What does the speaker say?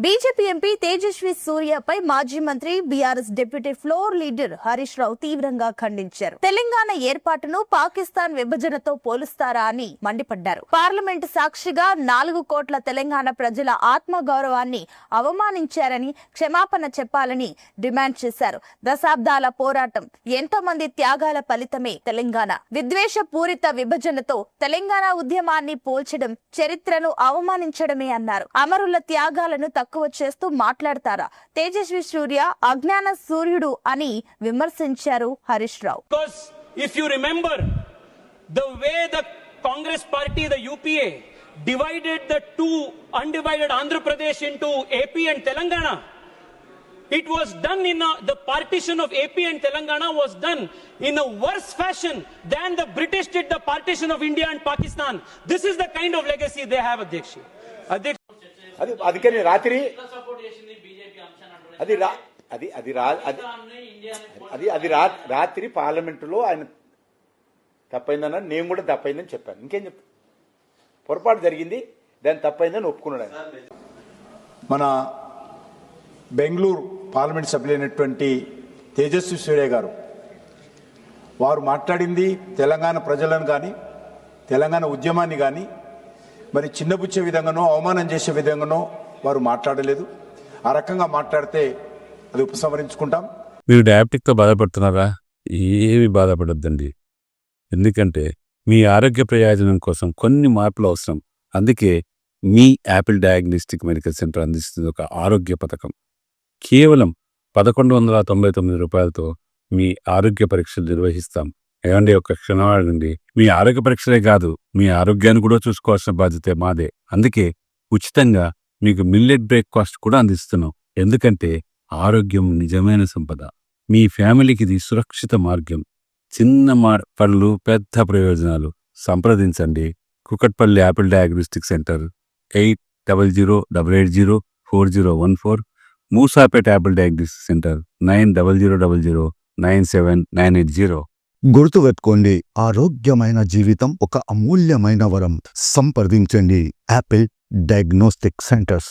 BJP MP Tejaswi సూర్యపై మాజీ మంత్రి BRS deputy floor leader Harish Rao తీవ్రంగా ఖండించారు. తెలంగాణ ఏర్పాటును పాకిస్తాన్ విభజనతో పోలుస్తారా అని మండిపడ్డారు. పార్లమెంటు సాక్షిగా 4 కోట్ల తెలంగాణ ప్రజల ఆత్మగౌరవాన్ని అవమానించారని క్షమాపణ చెప్పాలని డిమాండ్ చేశారు. దశాబ్దాల పోరాటం, ఎంతో మంది త్యాగాల ఫలితమే తెలంగాణ. విద్వేష పూరిత విభజనతో తెలంగాణ ఉద్యమాన్ని పోల్చడం చరిత్రను అవమానించడమే అన్నారు. అమరుల త్యాగాలను తక్కువ చేస్తూ మాట్లాడతారా? తేజస్వి సూర్య అజ్ఞాన సూర్యుడు అని విమర్శించారు Harish Rao. If you remember the way the Congress party, the UPA, divided the two undivided Andhra Pradesh into AP and Telangana, it was done the partition of AP and Telangana was done in a worse fashion than the British did the partition of India and Pakistan. This is the kind of legacy they have, Adhyaksha. అది అందుకని రాత్రి రాత్రి పార్లమెంటులో ఆయన తప్పైందన్న, నేను కూడా తప్పైందని చెప్పాను. ఇంకేం చెప్తా, పొరపాటు జరిగింది, దాని తప్పైందని ఒప్పుకున్నాడు ఆయన. మన బెంగళూరు పార్లమెంట్ సభ్యులైనటువంటి తేజస్వి సూర్య గారు వారు మాట్లాడింది తెలంగాణ ప్రజలను కానీ తెలంగాణ ఉద్యమాన్ని కానీ మరి చిన్నబుచ్చే విధంగానో అవమానం చేసే విధంగానో వారు మాట్లాడలేదు. ఆ రకంగా మాట్లాడితే అది ఉపసంహరించుకుంటాం. మీరు డయాబెటిక్తో బాధపడుతున్నారా? ఏమి బాధపడొద్దండి. ఎందుకంటే మీ ఆరోగ్య ప్రయోజనం కోసం కొన్ని మార్పులు అవసరం. అందుకే మీ యాపిల్ డయాగ్నోస్టిక్ మెడికల్ సెంటర్ అందిస్తుంది ఒక ఆరోగ్య పథకం. కేవలం 1199 రూపాయలతో మీ ఆరోగ్య పరీక్షలు నిర్వహిస్తాం. ఏమండి, ఒక క్షణవాడండి. మీ ఆరోగ్య పరీక్షలే కాదు, మీ ఆరోగ్యాన్ని కూడా చూసుకోవాల్సిన బాధ్యత మాదే. అందుకే ఉచితంగా మీకు మిల్లెట్ బ్రేక్ఫాస్ట్ కూడా అందిస్తున్నాం. ఎందుకంటే ఆరోగ్యం నిజమైన సంపద. మీ ఫ్యామిలీకి ఇది సురక్షిత మార్గం. చిన్న పళ్ళు, పెద్ద ప్రయోజనాలు. సంప్రదించండి Kukatpally Apple diagnostic centre 8008804014, Moosapet Apple diagnostic centre 9000097980. గుర్తుపెట్టుకోండి, ఆరోగ్యమైన జీవితం ఒక అమూల్యమైన వరం. సంప్రదించండి యాపిల్ డయాగ్నోస్టిక్ సెంటర్స్.